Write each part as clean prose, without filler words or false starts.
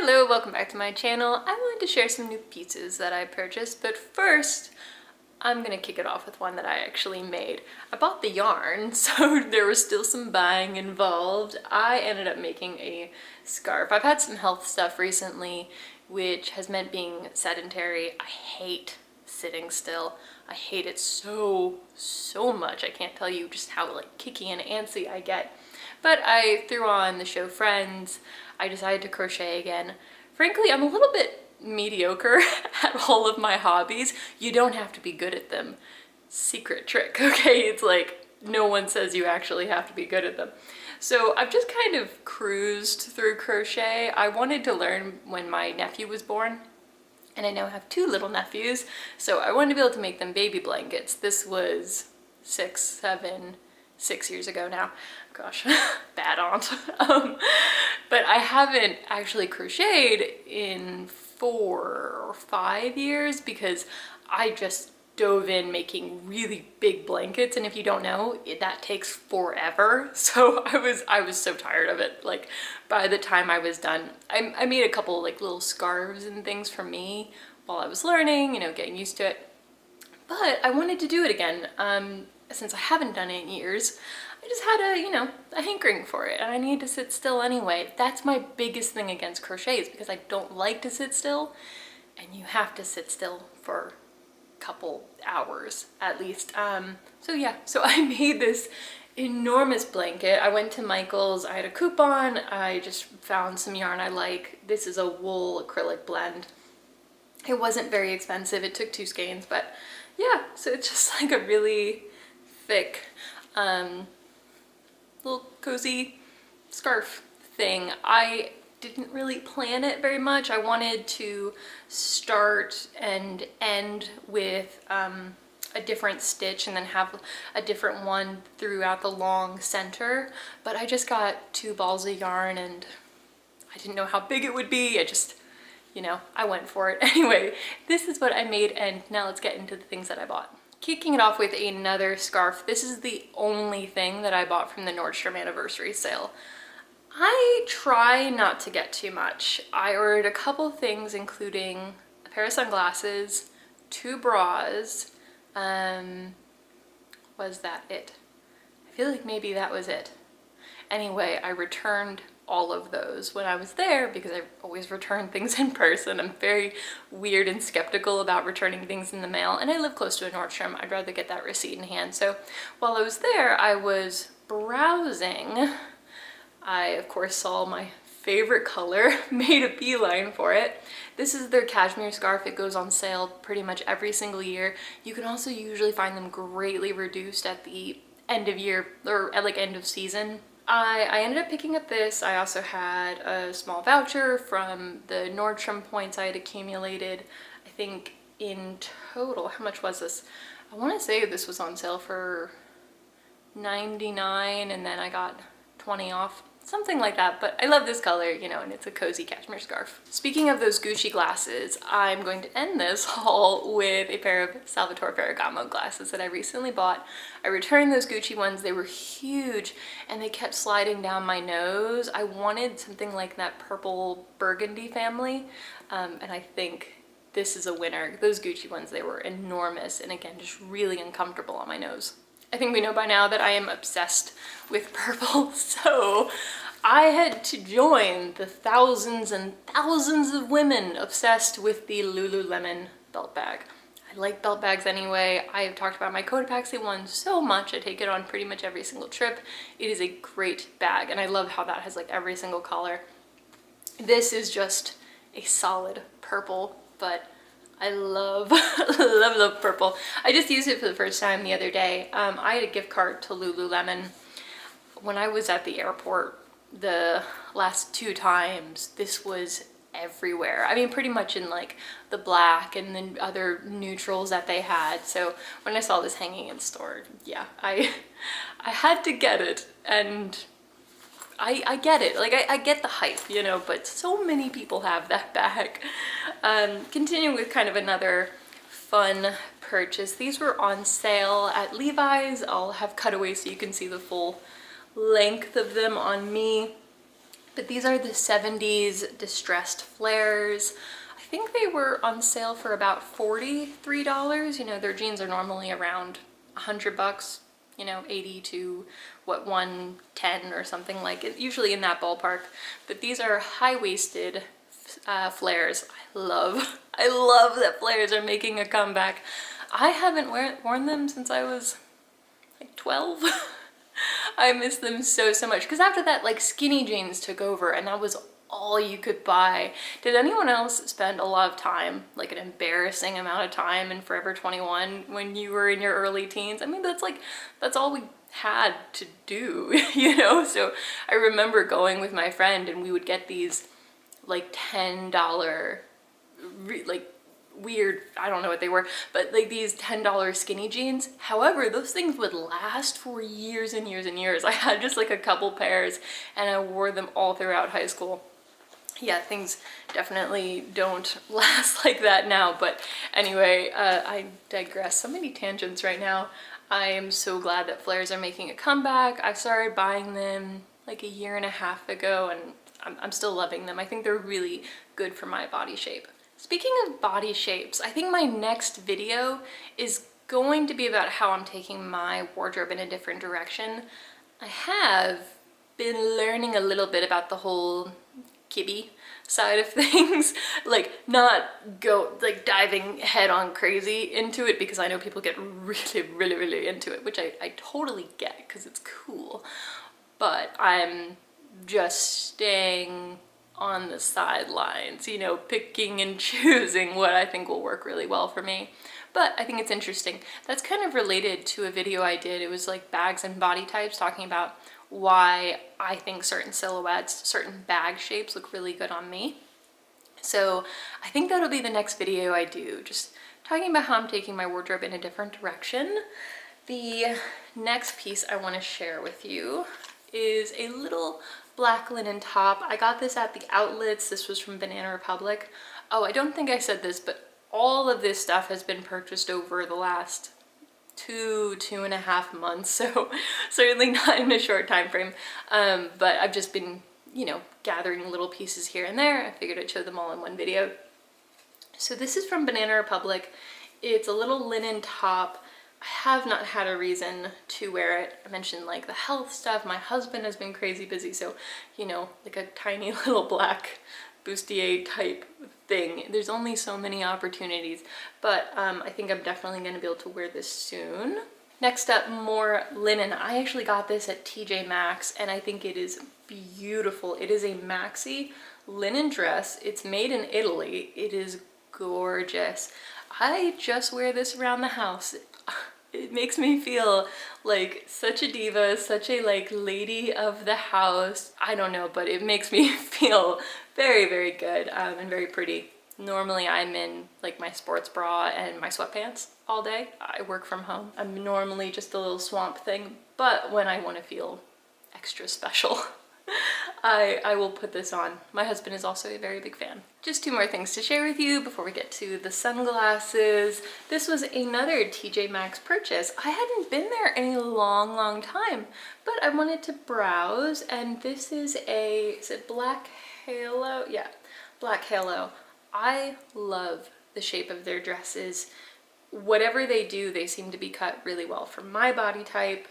Hello, welcome back to my channel. I wanted to share some new pieces that I purchased, but first I'm gonna kick it off with one that I actually made. I bought the yarn, so there was still some buying involved. I ended up making a scarf. I've had some health stuff recently, which has meant being sedentary. I hate sitting still. I hate it so much. I can't tell you just how kicky and antsy I get. But I threw on the show Friends. I decided to crochet again. Frankly, I'm a little bit mediocre at all of my hobbies. You don't have to be good at them. Secret trick, okay? It's like no one says you actually have to be good at them. So I've just kind of cruised through crochet. I wanted to learn when my nephew was born, and I now have two little nephews, so I wanted to be able to make them baby blankets. This was 6 years ago now. Gosh, bad aunt. But I haven't actually crocheted in 4 or 5 years because I just dove in making really big blankets, and if you don't know, that takes forever. So I was so tired of it. Like by the time I was done, I made a couple like little scarves and things for me while I was learning, you know, getting used to it. But I wanted to do it again. Since I haven't done it in years, I just had a, you know, a hankering for it, and I need to sit still anyway. That's my biggest thing against crochet, is because I don't like to sit still, and you have to sit still for a couple hours at least. So yeah, so I made this enormous blanket. I went to Michael's, I had a coupon, I just found some yarn I like. This is a wool acrylic blend. It wasn't very expensive, it took 2 skeins, but yeah, so it's just like a really thick, little cozy scarf thing. I didn't really plan it very much. I wanted to start and end with a different stitch and then have a different one throughout the long center, but I just got 2 balls of yarn and I didn't know how big it would be. I just, you know, I went for it. Anyway, this is what I made, and now let's get into the things that I bought. Kicking it off with another scarf. This is the only thing that I bought from the Nordstrom anniversary sale. I try not to get too much. I ordered a couple things, including a pair of sunglasses, 2 bras. Was that it? I feel like maybe that was it. Anyway, I returned all of those when I was there because I always return things in person. I'm very weird and skeptical about returning things in the mail, and I live close to a Nordstrom. I'd rather get that receipt in hand. So while I was there, I was browsing. I, of course, saw my favorite color, made a beeline for it. This is their cashmere scarf. It goes on sale pretty much every single year. You can also usually find them greatly reduced at the end of year or at like end of season. I ended up picking up this. I also had a small voucher from the Nordstrom points I had accumulated. I think in total, how much was this? I want to say this was on sale for $99 and then I got 20 off. Something like that, but I love this color, you know, and it's a cozy cashmere scarf. Speaking of those Gucci glasses, I'm going to end this haul with a pair of Salvatore Ferragamo glasses that I recently bought. I returned those Gucci ones. They were huge and they kept sliding down my nose. I wanted something like that purple burgundy family, and I think this is a winner. Those Gucci ones, they were enormous and again, just really uncomfortable on my nose. I think we know by now that I am obsessed with purple, so I had to join the thousands and thousands of women obsessed with the Lululemon belt bag. I like belt bags anyway. I have talked about my Cotopaxi one so much. I take it on pretty much every single trip. It is a great bag, and I love how that has like every single color. This is just a solid purple, but I love, love purple. I just used it for the first time the other day. I had a gift card to Lululemon. When I was at the airport the last 2 times, this was everywhere. I mean, pretty much in like the black and the other neutrals that they had. So when I saw this hanging in the store, yeah, I had to get it, and I get it. Like, I get the hype, you know, but so many people have that bag. Continuing with kind of another fun purchase. These were on sale at Levi's. I'll have cutaways so you can see the full length of them on me. But these are the 70s distressed flares. I think they were on sale for about $43. You know, their jeans are normally around $100, you know, 80 to what, 110 or something like it, usually in that ballpark. But these are high-waisted flares. I love that flares are making a comeback. I haven't worn them since I was like 12. I miss them so much, because after that, like, skinny jeans took over and that was all you could buy. Did anyone else spend a lot of time, like an embarrassing amount of time in Forever 21 when you were in your early teens? I mean, that's all we had to do, you know? So I remember going with my friend and we would get these like $10, like weird, I don't know what they were, but like these $10 skinny jeans. However, those things would last for years and years and years. I had just like a couple pairs and I wore them all throughout high school. Yeah, things definitely don't last like that now, but anyway, I digress. So many tangents right now. I am so glad that flares are making a comeback. I started buying them like a year and a half ago and I'm still loving them. I think they're really good for my body shape. Speaking of body shapes, I think my next video is going to be about how I'm taking my wardrobe in a different direction. I have been learning a little bit about the whole kibby side of things, like not diving head on crazy into it, because I know people get really into it, which I totally get because it's cool, but I'm just staying on the sidelines, you know, picking and choosing what I think will work really well for me. But I think it's interesting. That's kind of related to a video I did. It was like bags and body types, talking about why I think certain silhouettes, certain bag shapes look really good on me. So I think that'll be the next video I do, just talking about how I'm taking my wardrobe in a different direction. The next piece I want to share with you is a little black linen top. I got this at the outlets. This was from Banana Republic. Oh, I don't think I said this, but all of this stuff has been purchased over the last 2.5 months, so certainly not in a short time frame. But I've just been, you know, gathering little pieces here and there. I figured I'd show them all in one video. So this is from Banana Republic. It's a little linen top. I have not had a reason to wear it. I mentioned like the health stuff. My husband has been crazy busy, so, you know, like a tiny little black bustier type thing. There's only so many opportunities, but I think I'm definitely going to be able to wear this soon. Next up, more linen. I actually got this at TJ Maxx and I think it is beautiful. It is a maxi linen dress. It's made in Italy. It is gorgeous. I just wear this around the house. It makes me feel like such a diva, such a like lady of the house. I don't know, but it makes me feel very good and very pretty. Normally I'm in like my sports bra and my sweatpants all day. I work from home. I'm normally just a little swamp thing, but when I want to feel extra special, I will put this on. My husband is also a very big fan. Just two more things to share with you before we get to the sunglasses. This was another TJ Maxx purchase. I hadn't been there in a long time, but I wanted to browse, and this is it Black Halo? Yeah, Black Halo. I love the shape of their dresses. Whatever they do, they seem to be cut really well for my body type.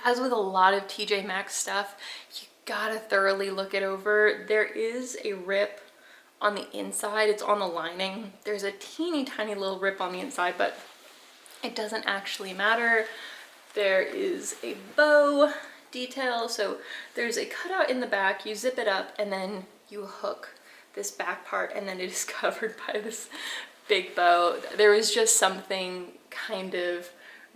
As with a lot of TJ Maxx stuff, you gotta thoroughly look it over. There is a rip on the inside. It's on the lining. There's a teeny tiny little rip on the inside, but it doesn't actually matter. There is a bow detail. So there's a cutout in the back. You zip it up and then you hook this back part, and then it is covered by this big bow. There is just something kind of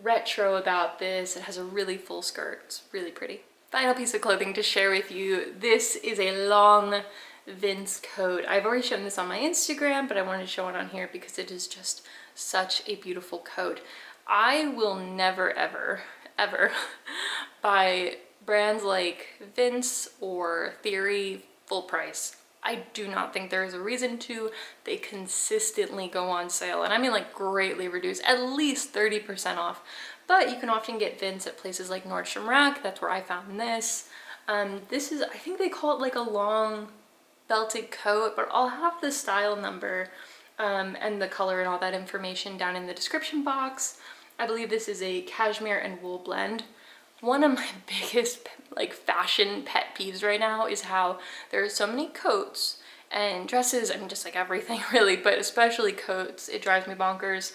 retro about this. It has a really full skirt. It's really pretty. Final piece of clothing to share with you. This is a long Vince coat. I've already shown this on my Instagram, but I wanted to show it on here because it is just such a beautiful coat. I will never ever buy brands like Vince or Theory full price. I do not think there is a reason to. They consistently go on sale, and I mean like greatly reduced, at least 30% off. But you can often get Vince at places like Nordstrom Rack. That's where I found this. This is, I think they call it like a long belted coat, but I'll have the style number and the color and all that information down in the description box. I believe this is a cashmere and wool blend. One of my biggest like fashion pet peeves right now is how there are so many coats and dresses, I mean just like everything really, but especially coats. It drives me bonkers.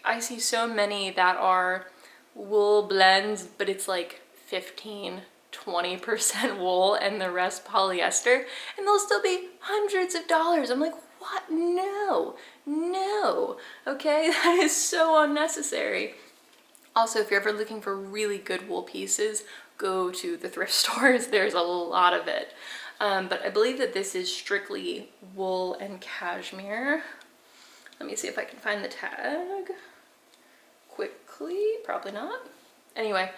I see so many that are wool blends, but it's like 15–20% wool and the rest polyester, and they'll still be hundreds of dollars. I'm like, what? No, no, okay, that is so unnecessary. Also, if you're ever looking for really good wool pieces, go to the thrift stores. There's a lot of it. But I believe that this is strictly wool and cashmere. Let me see if I can find the tag quickly. Probably not. Anyway,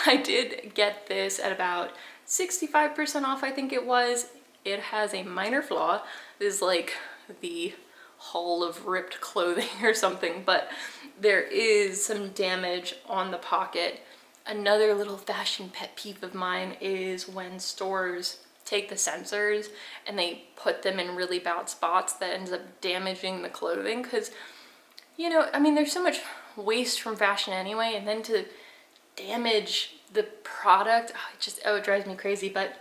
I did get this at about 65% off, I think it was. It has a minor flaw. This is like the haul of ripped clothing or something, but there is some damage on the pocket. Another little fashion pet peeve of mine is when stores take the sensors and they put them in really bad spots that ends up damaging the clothing, because, you know, I mean, there's so much waste from fashion anyway, and then to damage the product, it drives me crazy. But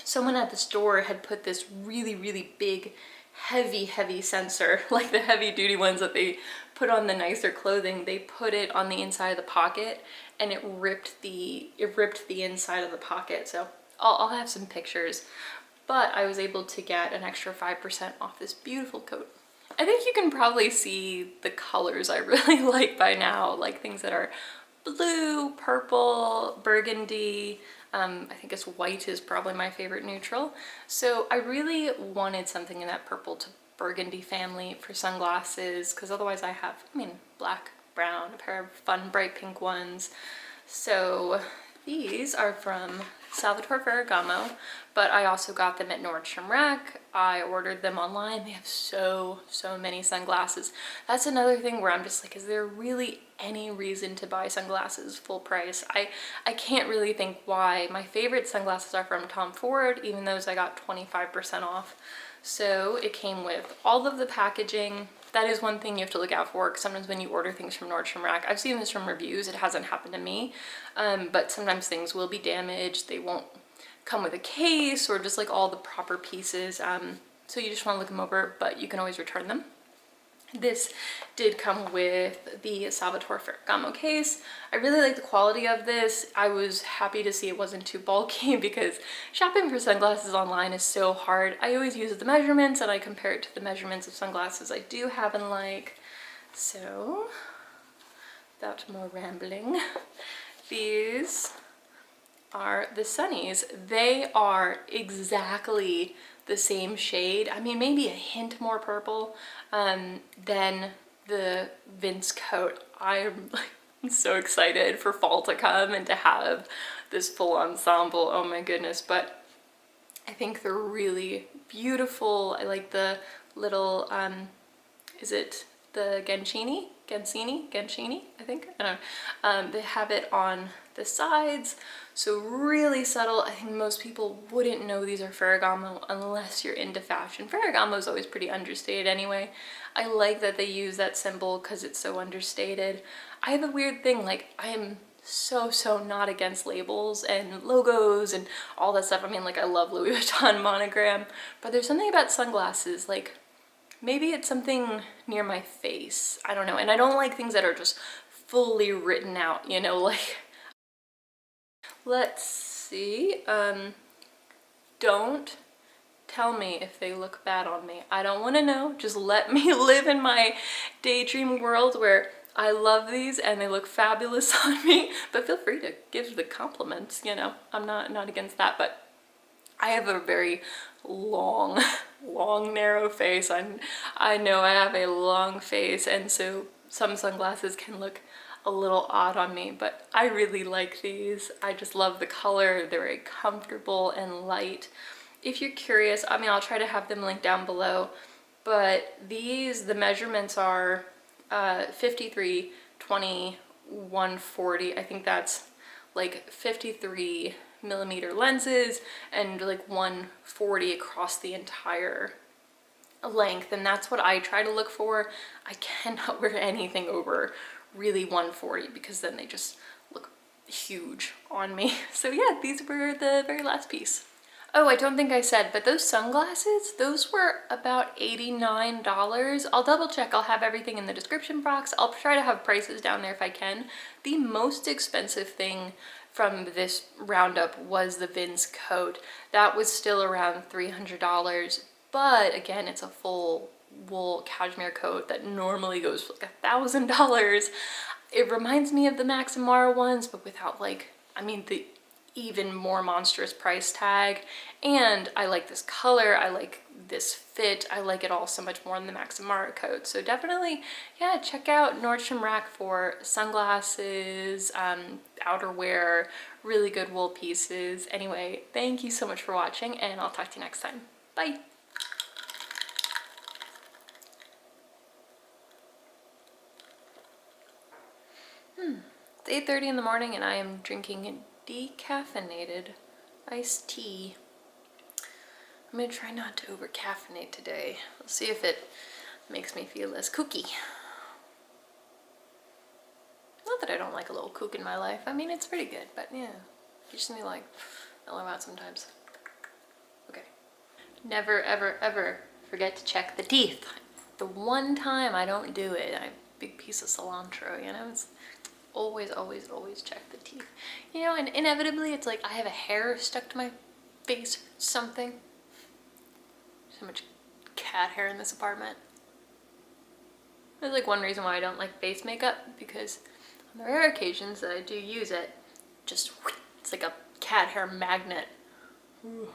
someone at the store had put this really big heavy sensor, like the heavy duty ones that they put on the nicer clothing. They put it on the inside of the pocket, and it ripped the inside of the pocket. So I'll have some pictures, but I was able to get an extra 5% off this beautiful coat. I think you can probably see the colors I really like by now, like things that are blue, purple, burgundy. I think it's white is probably my favorite neutral. So I really wanted something in that purple to burgundy family for sunglasses, because otherwise I have, I mean, black, brown, a pair of fun bright pink ones. So these are from Salvatore Ferragamo, but I also got them at Nordstrom Rack. I ordered them online. They have so many sunglasses. That's another thing where I'm just like, is there really any reason to buy sunglasses full price? I can't really think why. My favorite sunglasses are from Tom Ford. Even those I got 25% off. So it came with all of the packaging. That is one thing you have to look out for, because sometimes when you order things from Nordstrom Rack, I've seen this from reviews, it hasn't happened to me, but sometimes things will be damaged. They won't come with a case or just like all the proper pieces. So you just want to look them over, but you can always return them. This did come with the Salvatore Ferragamo case. I really like the quality of this. I was happy to see it wasn't too bulky, because shopping for sunglasses online is so hard. I always use the measurements and I compare it to the measurements of sunglasses I do have and like. So, without more rambling, these are the Sunnies. They are exactly the same shade. I mean, maybe a hint more purple than the Vince coat. I'm so excited for fall to come and to have this full ensemble. Oh my goodness. But I think they're really beautiful. I like the little, is it the Gancini, I think, I don't know. They have it on the sides, so really subtle. I think most people wouldn't know these are Ferragamo unless you're into fashion. Ferragamo is always pretty understated anyway. I like that they use that symbol because it's so understated. I have a weird thing, like I am so not against labels and logos and all that stuff. I mean, like I love Louis Vuitton monogram, but there's something about sunglasses, like maybe it's something near my face, I don't know. And I don't like things that are just fully written out, you know, like, let's see, don't tell me if they look bad on me. I don't want to know. Just let me live in my daydream world where I love these and they look fabulous on me, but feel free to give the compliments, you know. I'm not against that, but I have a very long narrow face. I know I have a long face, and so some sunglasses can look a little odd on me, but I really like these. I just love the color. They're very comfortable and light. If you're curious, I mean, I'll try to have them linked down below, but these, the measurements are 53, 20, 140. I think that's like 53 millimeter lenses and like 140 across the entire length, and that's what I try to look for. I cannot wear anything over really 140 because then they just look huge on me. So yeah, these were the very last piece. Oh, I don't think I said, but those sunglasses, those were about $89. I'll double check. I'll have everything in the description box. I'll try to have prices down there if I can. The most expensive thing from this roundup was the Vince coat. That was still around $300, but again, it's a full wool cashmere coat that normally goes for like $1,000. It reminds me of the Max and Mara ones, but without like, I mean, the even more monstrous price tag. And I like this color, I like this fit, I like it all so much more than the Max and Mara coat. So definitely, yeah, check out Nordstrom Rack for sunglasses, outerwear, really good wool pieces. Anyway, thank you so much for watching, and I'll talk to you next time. Bye. It's 8:30 in the morning and I am drinking a decaffeinated iced tea. I'm gonna try not to over caffeinate today. We'll see if it makes me feel less kooky. Not that I don't like a little kook in my life. I mean, it's pretty good, but yeah, you just need to like mellow out sometimes. Okay. Never, ever, ever forget to check the teeth. The one time I don't do it, I big piece of cilantro, you know? It's always, always, always check the teeth. You know, and inevitably it's like I have a hair stuck to my face or something. So much cat hair in this apartment. There's like one reason why I don't like face makeup, because on the rare occasions that I do use it, just it's like a cat hair magnet. Ooh.